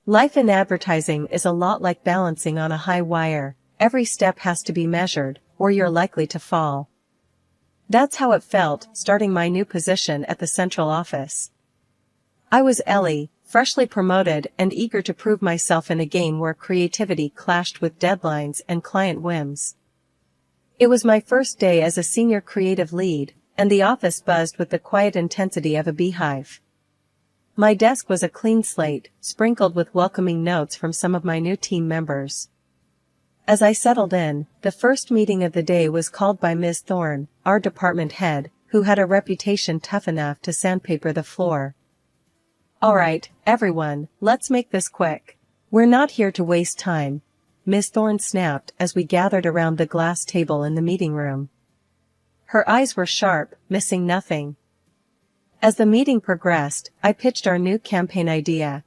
Life in advertising is a lot like balancing on a high wire. Every step has to be measured, or you're likely to fall. That's how it felt, starting my new position at the central office. I was Ellie, freshly promoted and eager to prove myself in a game where creativity clashed with deadlines and client whims. It was my first day as a senior creative lead, and the office buzzed with the quiet intensity of a beehive. My desk was a clean slate, sprinkled with welcoming notes from some of my new team members. As I settled in, the first meeting of the day was called by Ms. Thorne, our department head, who had a reputation tough enough to sandpaper the floor. "All right, everyone, let's make this quick. We're not here to waste time," Ms. Thorne snapped as we gathered around the glass table in the meeting room. Her eyes were sharp, missing nothing. As the meeting progressed, I pitched our new campaign idea.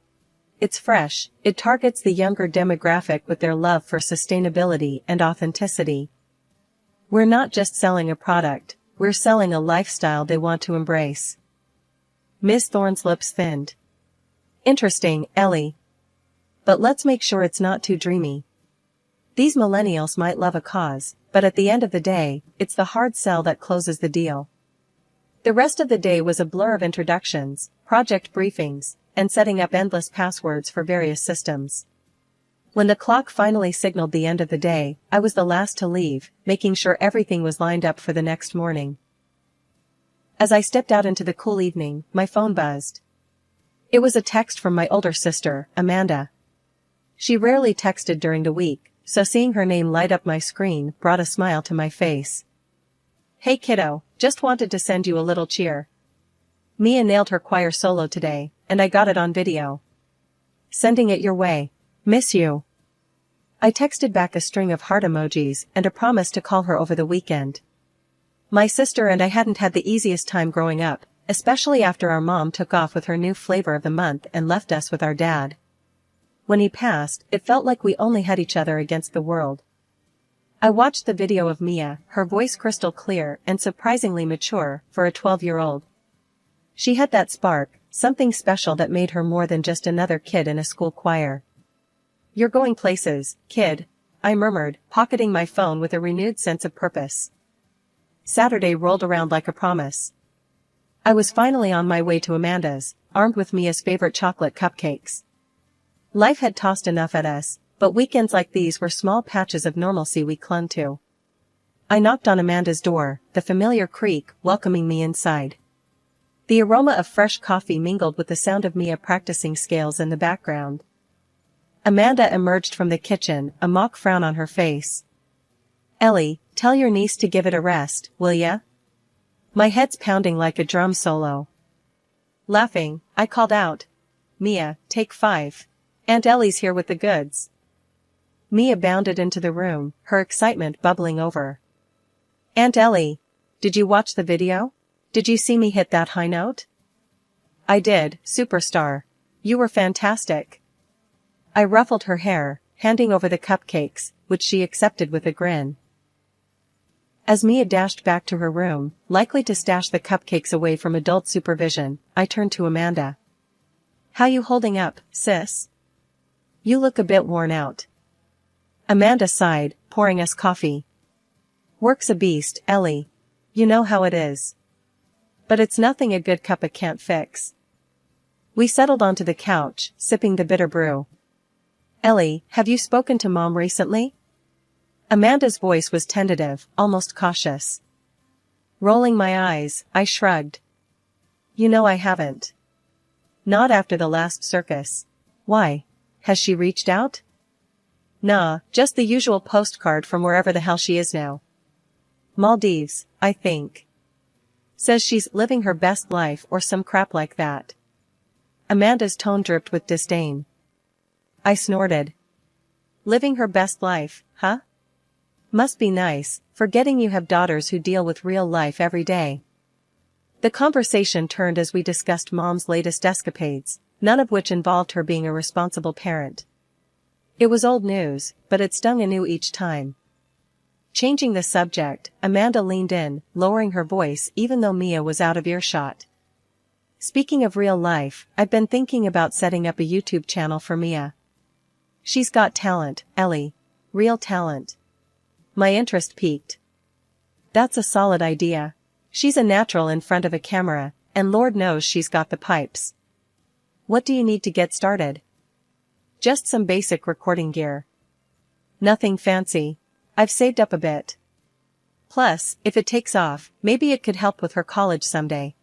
It's fresh, it targets the younger demographic with their love for sustainability and authenticity. We're not just selling a product, we're selling a lifestyle they want to embrace. Ms. Thorne's lips thinned. "Interesting, Ellie. But let's make sure it's not too dreamy. These millennials might love a cause, but at the end of the day, it's the hard sell that closes the deal." The rest of the day was a blur of introductions, project briefings, and setting up endless passwords for various systems. When the clock finally signaled the end of the day, I was the last to leave, making sure everything was lined up for the next morning. As I stepped out into the cool evening, my phone buzzed. It was a text from my older sister, Amanda. She rarely texted during the week, so seeing her name light up my screen brought a smile to my face. "Hey kiddo, just wanted to send you a little cheer. Mia nailed her choir solo today, and I got it on video. Sending it your way. Miss you." I texted back a string of heart emojis and a promise to call her over the weekend. My sister and I hadn't had the easiest time growing up, especially after our mom took off with her new flavor of the month and left us with our dad. When he passed, it felt like we only had each other against the world. I watched the video of Mia, her voice crystal clear and surprisingly mature for a 12-year-old. She had that spark, something special that made her more than just another kid in a school choir. "You're going places, kid," I murmured, pocketing my phone with a renewed sense of purpose. Saturday rolled around like a promise. I was finally on my way to Amanda's, armed with Mia's favorite chocolate cupcakes. Life had tossed enough at us, but weekends like these were small patches of normalcy we clung to. I knocked on Amanda's door, the familiar creak welcoming me inside. The aroma of fresh coffee mingled with the sound of Mia practicing scales in the background. Amanda emerged from the kitchen, a mock frown on her face. "Ellie, tell your niece to give it a rest, will ya?" My head's pounding like a drum solo. Laughing, I called out, "Mia, take 5. Aunt Ellie's here with the goods." Mia bounded into the room, her excitement bubbling over. "Aunt Ellie, did you watch the video? Did you see me hit that high note?" "I did, superstar. You were fantastic." I ruffled her hair, handing over the cupcakes, which she accepted with a grin. As Mia dashed back to her room, likely to stash the cupcakes away from adult supervision, I turned to Amanda. "How you holding up, sis? You look a bit worn out." Amanda sighed, pouring us coffee. "Work's a beast, Ellie. You know how it is. But it's nothing a good cuppa can't fix." We settled onto the couch, sipping the bitter brew. "Ellie, have you spoken to Mom recently?" Amanda's voice was tentative, almost cautious. Rolling my eyes, I shrugged. "You know I haven't. Not after the last circus." "Why? Has she reached out?" "Nah, just the usual postcard from wherever the hell she is now. Maldives, I think. Says she's living her best life or some crap like that." Amanda's tone dripped with disdain. I snorted. "Living her best life, huh? Must be nice, forgetting you have daughters who deal with real life every day." The conversation turned as we discussed Mom's latest escapades, none of which involved her being a responsible parent. It was old news, but it stung anew each time. Changing the subject, Amanda leaned in, lowering her voice even though Mia was out of earshot. Speaking of real life, I've been thinking about setting up a YouTube channel for Mia. She's got talent, Ellie. Real talent. My interest piqued. That's a solid idea. She's a natural in front of a camera, and Lord knows she's got the pipes. What do you need to get started? Just some basic recording gear. Nothing fancy. I've saved up a bit. Plus, if it takes off, maybe it could help with her college someday.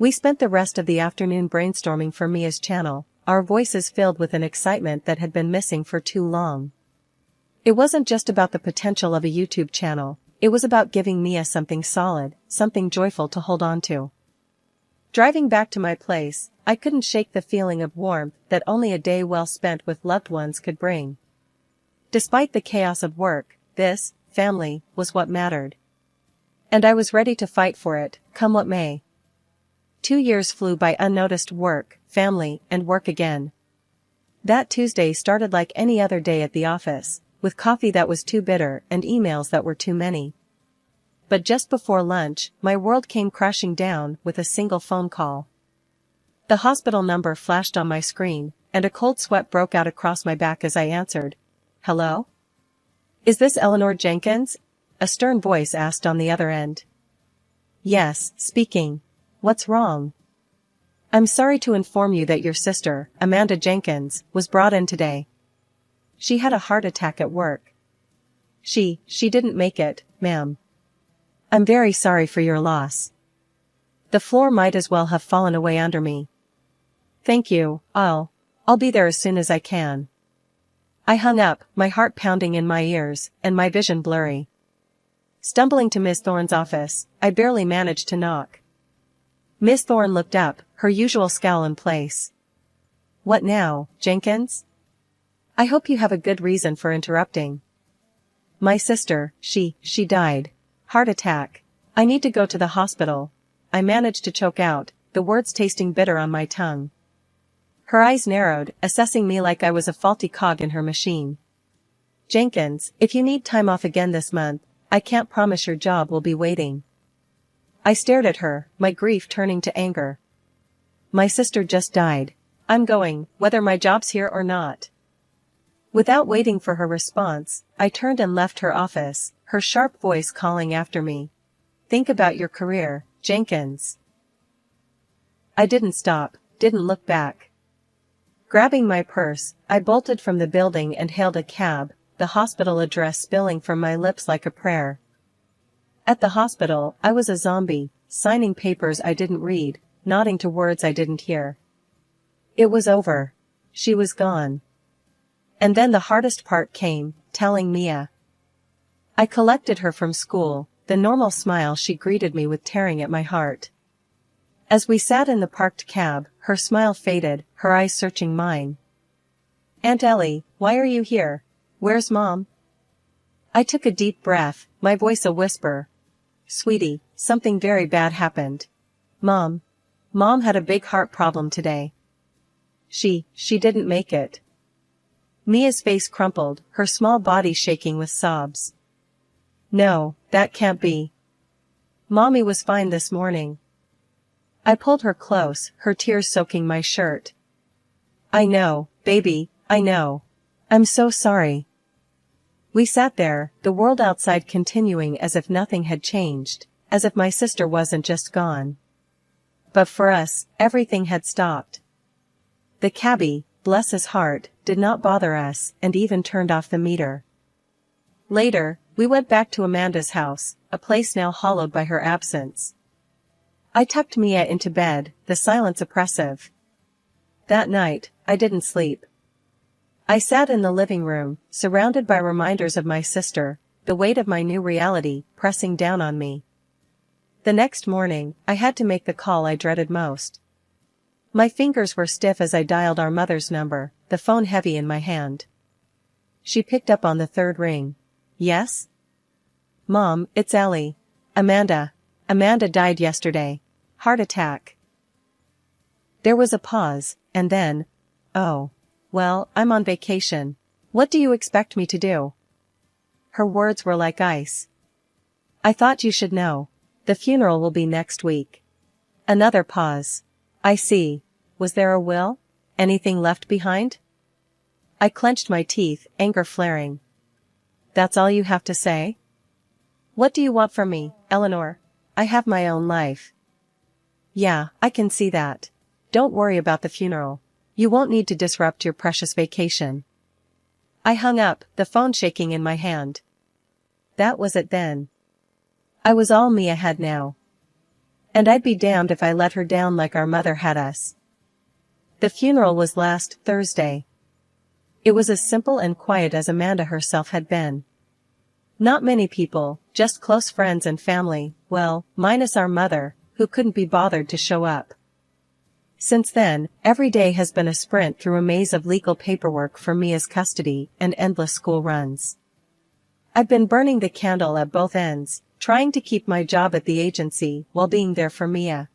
We spent the rest of the afternoon brainstorming for Mia's channel, our voices filled with an excitement that had been missing for too long. It wasn't just about the potential of a YouTube channel, it was about giving Mia something solid, something joyful to hold on to. Driving back to my place, I couldn't shake the feeling of warmth that only a day well spent with loved ones could bring. Despite the chaos of work, this, family, was what mattered. And I was ready to fight for it, come what may. 2 years flew by unnoticed: work, family, and work again. That Tuesday started like any other day at the office, with coffee that was too bitter and emails that were too many. But just before lunch, my world came crashing down with a single phone call. The hospital number flashed on my screen, and a cold sweat broke out across my back as I answered. Hello? Is this Eleanor Jenkins? A stern voice asked on the other end. Yes, speaking. What's wrong? I'm sorry to inform you that your sister, Amanda Jenkins, was brought in today. She had a heart attack at work. She didn't make it, ma'am. I'm very sorry for your loss. The floor might as well have fallen away under me. Thank you, I'll be there as soon as I can. I hung up, my heart pounding in my ears, and my vision blurry. Stumbling to Miss Thorne's office, I barely managed to knock. Miss Thorne looked up, her usual scowl in place. What now, Jenkins? I hope you have a good reason for interrupting. My sister, she died. Heart attack. I need to go to the hospital. I managed to choke out, the words tasting bitter on my tongue. Her eyes narrowed, assessing me like I was a faulty cog in her machine. Jenkins, if you need time off again this month, I can't promise your job will be waiting. I stared at her, my grief turning to anger. My sister just died. I'm going, whether my job's here or not. Without waiting for her response, I turned and left her office, her sharp voice calling after me. Think about your career, Jenkins. I didn't stop, didn't look back. Grabbing my purse, I bolted from the building and hailed a cab, the hospital address spilling from my lips like a prayer. At the hospital, I was a zombie, signing papers I didn't read, nodding to words I didn't hear. It was over. She was gone. And then the hardest part came, telling Mia. I collected her from school, the normal smile she greeted me with tearing at my heart. As we sat in the parked cab, her smile faded, her eyes searching mine. Aunt Ellie, why are you here? Where's Mom? I took a deep breath, my voice a whisper. Sweetie, something very bad happened. Mom had a big heart problem today. She didn't make it. Mia's face crumpled, her small body shaking with sobs. No, that can't be. Mommy was fine this morning. I pulled her close, her tears soaking my shirt. I know, baby, I know. I'm so sorry. We sat there, the world outside continuing as if nothing had changed, as if my sister wasn't just gone. But for us, everything had stopped. The cabbie, bless his heart, did not bother us and even turned off the meter. Later, we went back to Amanda's house, a place now hallowed by her absence. I tucked Mia into bed, the silence oppressive. That night, I didn't sleep. I sat in the living room, surrounded by reminders of my sister, the weight of my new reality pressing down on me. The next morning, I had to make the call I dreaded most. My fingers were stiff as I dialed our mother's number, the phone heavy in my hand. She picked up on the third ring. Yes? Mom, it's Ellie. Amanda died yesterday. Heart attack. There was a pause, and then, oh. Well, I'm on vacation. What do you expect me to do? Her words were like ice. I thought you should know. The funeral will be next week. Another pause. I see. Was there a will? Anything left behind? I clenched my teeth, anger flaring. That's all you have to say? What do you want from me, Eleanor? I have my own life. Yeah, I can see that. Don't worry about the funeral. You won't need to disrupt your precious vacation. I hung up, the phone shaking in my hand. That was it then. I was all Mia had now. And I'd be damned if I let her down like our mother had us. The funeral was last Thursday. It was as simple and quiet as Amanda herself had been. Not many people, just close friends and family, well, minus our mother, who couldn't be bothered to show up. Since then, every day has been a sprint through a maze of legal paperwork for Mia's custody and endless school runs. I've been burning the candle at both ends, trying to keep my job at the agency while being there for Mia.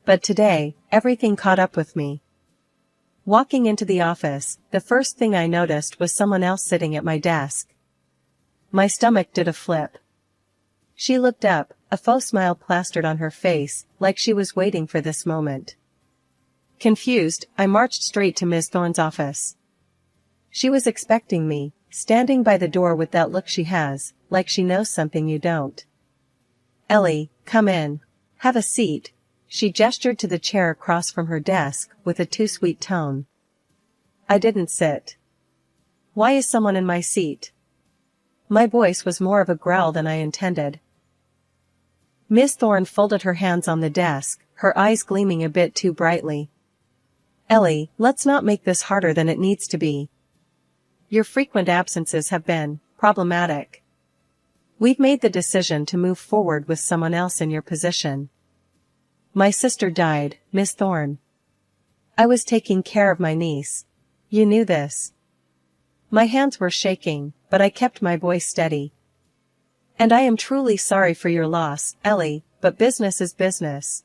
But today, everything caught up with me. Walking into the office, the first thing I noticed was someone else sitting at my desk. My stomach did a flip. She looked up, a faux smile plastered on her face, like she was waiting for this moment. Confused, I marched straight to Ms. Thorne's office. She was expecting me, standing by the door with that look she has, like she knows something you don't. Ellie, come in. Have a seat. She gestured to the chair across from her desk, with a too-sweet tone. I didn't sit. Why is someone in my seat? My voice was more of a growl than I intended. Miss Thorne folded her hands on the desk, her eyes gleaming a bit too brightly. Ellie, let's not make this harder than it needs to be. Your frequent absences have been problematic. We've made the decision to move forward with someone else in your position. My sister died, Miss Thorne. I was taking care of my niece. You knew this. My hands were shaking, but I kept my voice steady. And I am truly sorry for your loss, Ellie, but business is business.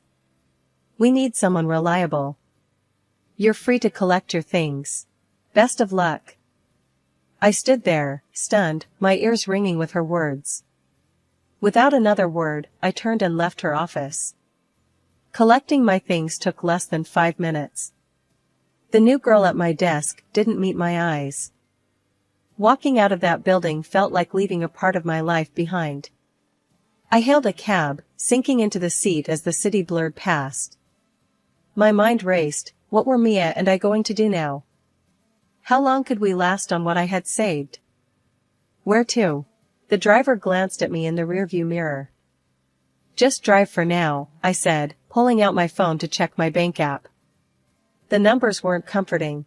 We need someone reliable. You're free to collect your things. Best of luck. I stood there, stunned, my ears ringing with her words. Without another word, I turned and left her office. Collecting my things took less than 5 minutes. The new girl at my desk didn't meet my eyes. Walking out of that building felt like leaving a part of my life behind. I hailed a cab, sinking into the seat as the city blurred past. My mind raced. What were Mia and I going to do now? How long could we last on what I had saved? Where to? The driver glanced at me in the rearview mirror. Just drive for now, I said, pulling out my phone to check my bank app. The numbers weren't comforting.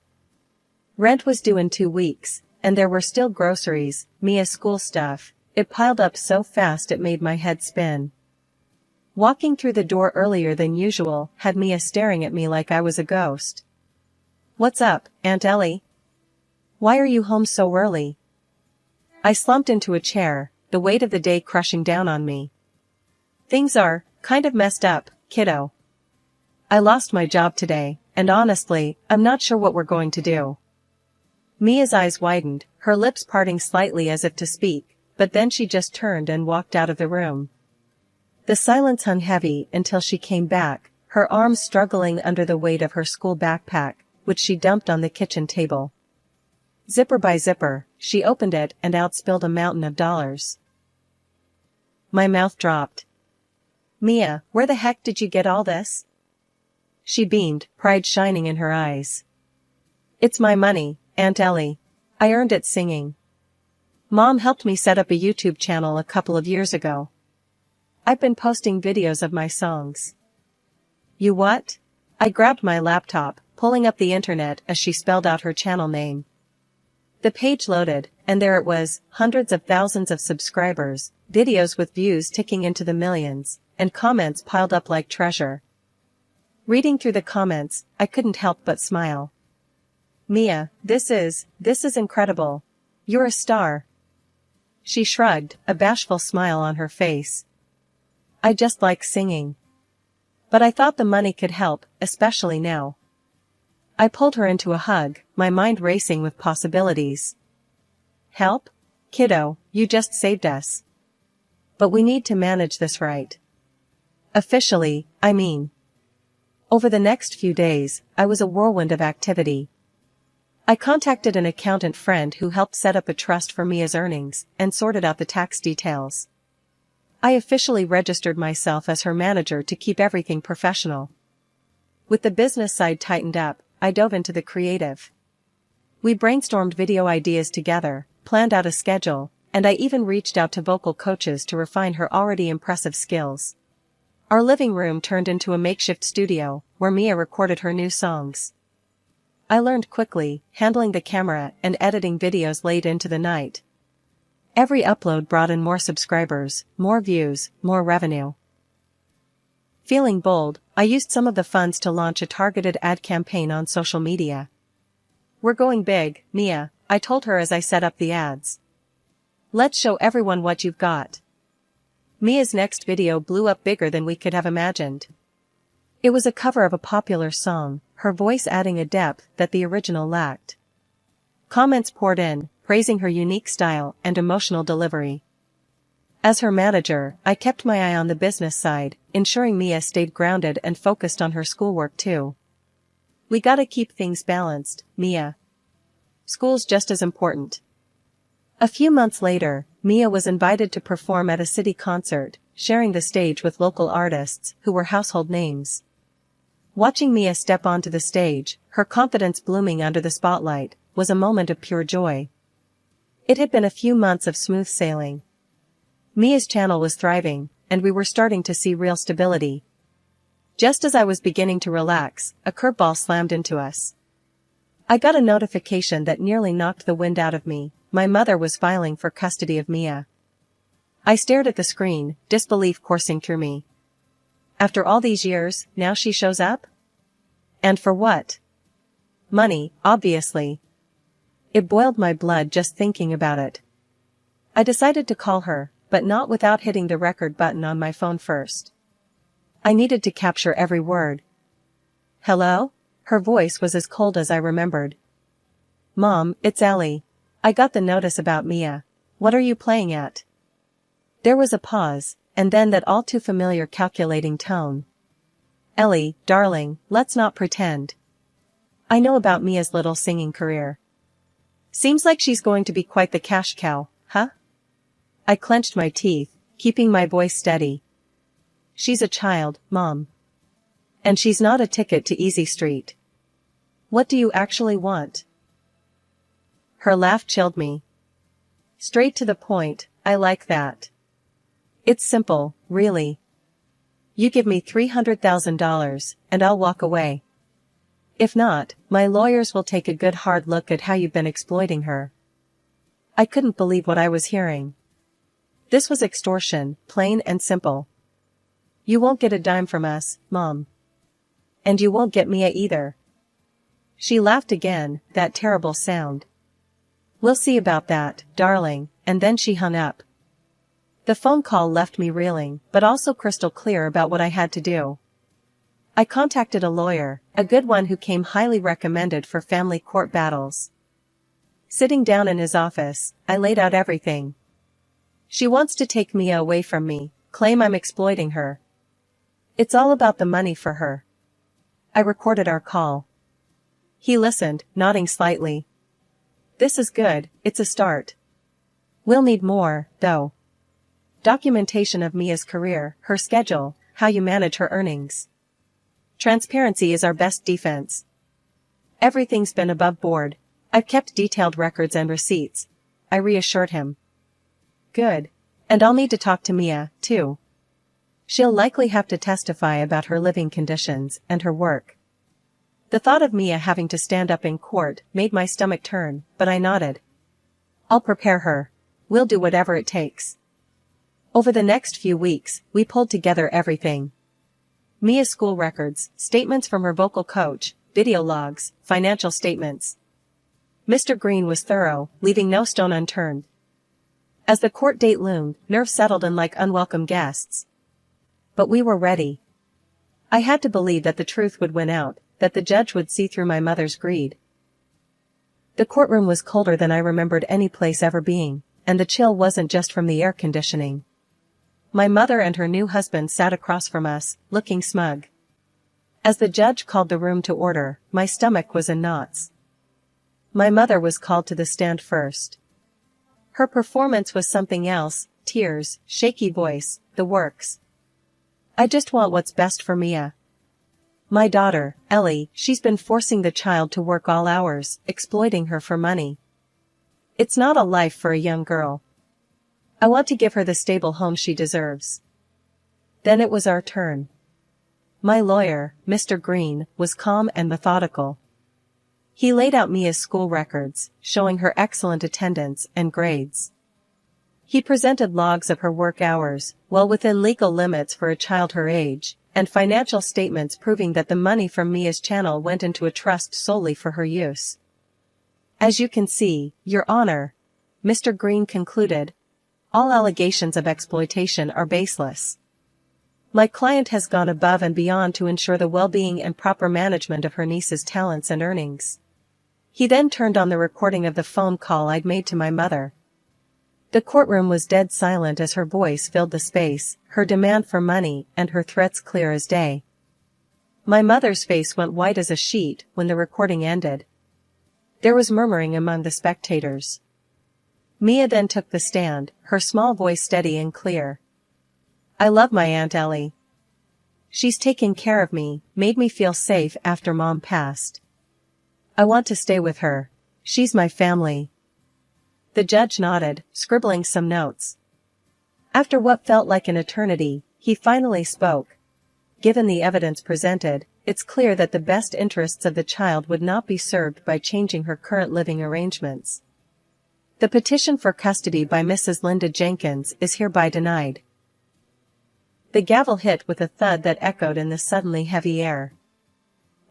Rent was due in 2 weeks, and there were still groceries, Mia's school stuff. It piled up so fast it made my head spin. Walking through the door earlier than usual had Mia staring at me like I was a ghost. What's up, Aunt Ellie? Why are you home so early? I slumped into a chair, the weight of the day crushing down on me. Things are kind of messed up, kiddo. I lost my job today, and honestly, I'm not sure what we're going to do. Mia's eyes widened, her lips parting slightly as if to speak, but then she just turned and walked out of the room. The silence hung heavy until she came back, her arms struggling under the weight of her school backpack, which she dumped on the kitchen table. Zipper by zipper, she opened it and out spilled a mountain of dollars. My mouth dropped. Mia, where the heck did you get all this? She beamed, pride shining in her eyes. It's my money, Aunt Ellie. I earned it singing. Mom helped me set up a YouTube channel a couple of years ago. I've been posting videos of my songs. You what? I grabbed my laptop, pulling up the internet as she spelled out her channel name. The page loaded, and there it was, hundreds of thousands of subscribers, videos with views ticking into the millions, and comments piled up like treasure. Reading through the comments, I couldn't help but smile. Mia, this is incredible. You're a star. She shrugged, a bashful smile on her face. I just like singing. But I thought the money could help, especially now. I pulled her into a hug, my mind racing with possibilities. Help? Kiddo, you just saved us. But we need to manage this right. Officially, I mean. Over the next few days, I was a whirlwind of activity. I contacted an accountant friend who helped set up a trust for Mia's earnings and sorted out the tax details. I officially registered myself as her manager to keep everything professional. With the business side tightened up, I dove into the creative. We brainstormed video ideas together, planned out a schedule, and I even reached out to vocal coaches to refine her already impressive skills. Our living room turned into a makeshift studio, where Mia recorded her new songs. I learned quickly, handling the camera and editing videos late into the night. Every upload brought in more subscribers, more views, more revenue. Feeling bold, I used some of the funds to launch a targeted ad campaign on social media. "We're going big, Mia," I told her as I set up the ads. "Let's show everyone what you've got." Mia's next video blew up bigger than we could have imagined. It was a cover of a popular song, her voice adding a depth that the original lacked. Comments poured in, praising her unique style and emotional delivery. As her manager, I kept my eye on the business side, ensuring Mia stayed grounded and focused on her schoolwork too. "We gotta keep things balanced, Mia. School's just as important." A few months later, Mia was invited to perform at a city concert, sharing the stage with local artists who were household names. Watching Mia step onto the stage, her confidence blooming under the spotlight, was a moment of pure joy. It had been a few months of smooth sailing. Mia's channel was thriving, and we were starting to see real stability. Just as I was beginning to relax, a curveball slammed into us. I got a notification that nearly knocked the wind out of me. My mother was filing for custody of Mia. I stared at the screen, disbelief coursing through me. After all these years, now she shows up? And for what? Money, obviously. It boiled my blood just thinking about it. I decided to call her, but not without hitting the record button on my phone first. I needed to capture every word. "Hello?" Her voice was as cold as I remembered. "Mom, it's Ellie. I got the notice about Mia. What are you playing at?" There was a pause, and then that all too familiar calculating tone. "Ellie, darling, let's not pretend. I know about Mia's little singing career. Seems like she's going to be quite the cash cow, huh?" I clenched my teeth, keeping my voice steady. "She's a child, Mom. And she's not a ticket to Easy Street. What do you actually want?" Her laugh chilled me. "Straight to the point, I like that. It's simple, really. You give me $300,000, and I'll walk away. If not, my lawyers will take a good hard look at how you've been exploiting her." I couldn't believe what I was hearing. This was extortion, plain and simple. "You won't get a dime from us, Mom. And you won't get Mia either." She laughed again, that terrible sound. "We'll see about that, darling," and then she hung up. The phone call left me reeling, but also crystal clear about what I had to do. I contacted a lawyer, a good one who came highly recommended for family court battles. Sitting down in his office, I laid out everything. "She wants to take Mia away from me, claim I'm exploiting her. It's all about the money for her." I recorded our call. He listened, nodding slightly. "This is good, it's a start. We'll need more, though. Documentation of Mia's career, her schedule, how you manage her earnings. Transparency is our best defense. Everything's been above board. I've kept detailed records and receipts," I reassured him. "Good. And I'll need to talk to Mia, too. She'll likely have to testify about her living conditions and her work." The thought of Mia having to stand up in court made my stomach turn, but I nodded. "I'll prepare her. We'll do whatever it takes." Over the next few weeks, we pulled together everything. Mia's school records, statements from her vocal coach, video logs, financial statements. Mr. Green was thorough, leaving no stone unturned. As the court date loomed, nerves settled in like unwelcome guests. But we were ready. I had to believe that the truth would win out, that the judge would see through my mother's greed. The courtroom was colder than I remembered any place ever being, and the chill wasn't just from the air conditioning. My mother and her new husband sat across from us, looking smug. As the judge called the room to order, my stomach was in knots. My mother was called to the stand first. Her performance was something else, tears, shaky voice, the works. I just want what's best for Mia. My daughter, Ellie, she's been forcing the child to work all hours, exploiting her for money. It's not a life for a young girl. I want to give her the stable home she deserves. Then it was our turn. My lawyer, Mr. Green, was calm and methodical. He laid out Mia's school records, showing her excellent attendance and grades. He presented logs of her work hours, well within legal limits for a child her age, and financial statements proving that the money from Mia's channel went into a trust solely for her use. As you can see, Your Honor, Mr. Green concluded, all allegations of exploitation are baseless. My client has gone above and beyond to ensure the well-being and proper management of her niece's talents and earnings. He then turned on the recording of the phone call I'd made to my mother. The courtroom was dead silent as her voice filled the space, her demand for money and her threats clear as day. My mother's face went white as a sheet when the recording ended. There was murmuring among the spectators. Mia then took the stand, her small voice steady and clear. I love my Aunt Ellie. She's taken care of me, made me feel safe after Mom passed. I want to stay with her. She's my family. The judge nodded, scribbling some notes. After what felt like an eternity, he finally spoke. Given the evidence presented, it's clear that the best interests of the child would not be served by changing her current living arrangements. The petition for custody by Mrs. Linda Jenkins is hereby denied. The gavel hit with a thud that echoed in the suddenly heavy air.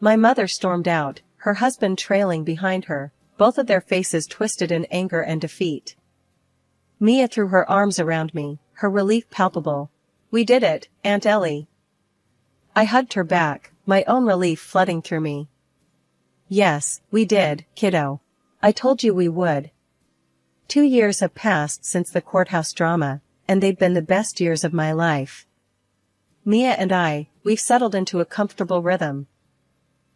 My mother stormed out, her husband trailing behind her, both of their faces twisted in anger and defeat. Mia threw her arms around me, her relief palpable. We did it, Aunt Ellie. I hugged her back, my own relief flooding through me. Yes, we did, kiddo. I told you we would. 2 years have passed since the courthouse drama, and they've been the best years of my life. Mia and we've settled into a comfortable rhythm.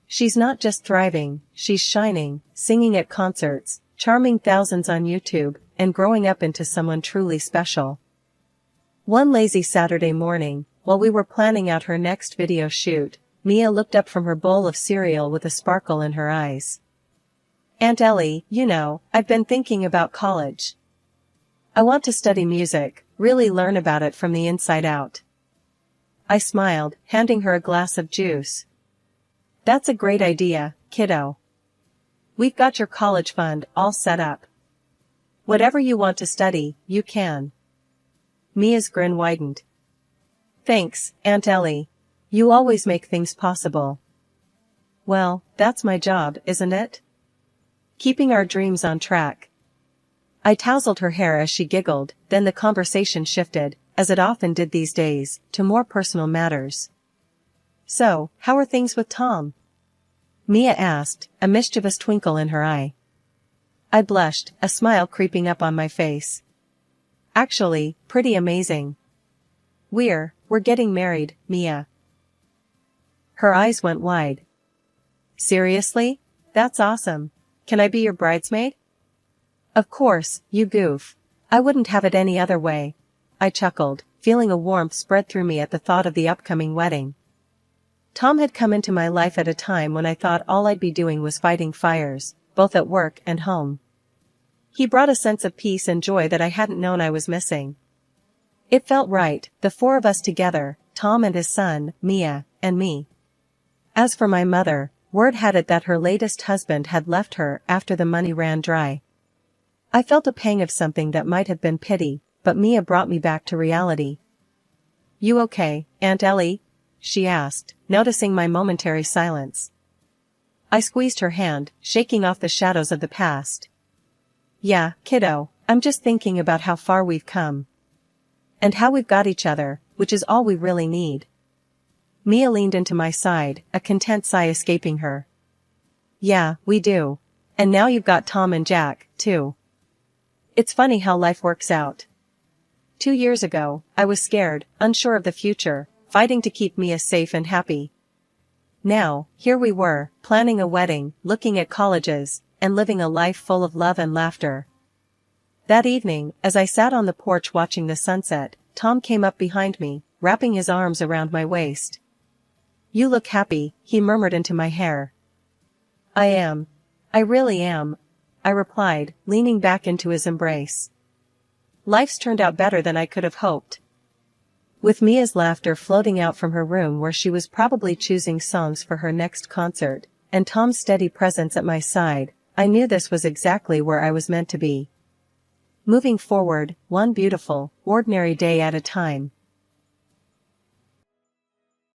She's not just thriving, she's shining, singing at concerts, charming thousands on YouTube, and growing up into someone truly special. One lazy Saturday morning, while we were planning out her next video shoot, Mia looked up from her bowl of cereal with a sparkle in her eyes. Aunt Ellie, you know, I've been thinking about college. I want to study music, really learn about it from the inside out. I smiled, handing her a glass of juice. That's a great idea, kiddo. We've got your college fund all set up. Whatever you want to study, you can. Mia's grin widened. Thanks, Aunt Ellie. You always make things possible. Well, that's my job, isn't it? Keeping our dreams on track. I tousled her hair as she giggled, then the conversation shifted, as it often did these days, to more personal matters. So, how are things with Tom? Mia asked, a mischievous twinkle in her eye. I blushed, a smile creeping up on my face. Actually, pretty amazing. We're getting married, Mia. Her eyes went wide. Seriously? That's awesome. Can I be your bridesmaid? Of course, you goof. I wouldn't have it any other way. I chuckled, feeling a warmth spread through me at the thought of the upcoming wedding. Tom had come into my life at a time when I thought all I'd be doing was fighting fires, both at work and home. He brought a sense of peace and joy that I hadn't known I was missing. It felt right, the 4 of us together, Tom and his son, Mia, and me. As for my mother, word had it that her latest husband had left her after the money ran dry. I felt a pang of something that might have been pity, but Mia brought me back to reality. You okay, Aunt Ellie? She asked, noticing my momentary silence. I squeezed her hand, shaking off the shadows of the past. Yeah, kiddo, I'm just thinking about how far we've come. And how we've got each other, which is all we really need. Mia leaned into my side, a content sigh escaping her. Yeah, we do. And now you've got Tom and Jack, too. It's funny how life works out. 2 years ago, I was scared, unsure of the future, fighting to keep Mia safe and happy. Now, here we were, planning a wedding, looking at colleges, and living a life full of love and laughter. That evening, as I sat on the porch watching the sunset, Tom came up behind me, wrapping his arms around my waist. "You look happy," he murmured into my hair. "I am. I really am," I replied, leaning back into his embrace. Life's turned out better than I could have hoped. With Mia's laughter floating out from her room where she was probably choosing songs for her next concert, and Tom's steady presence at my side, I knew this was exactly where I was meant to be. Moving forward, one beautiful, ordinary day at a time,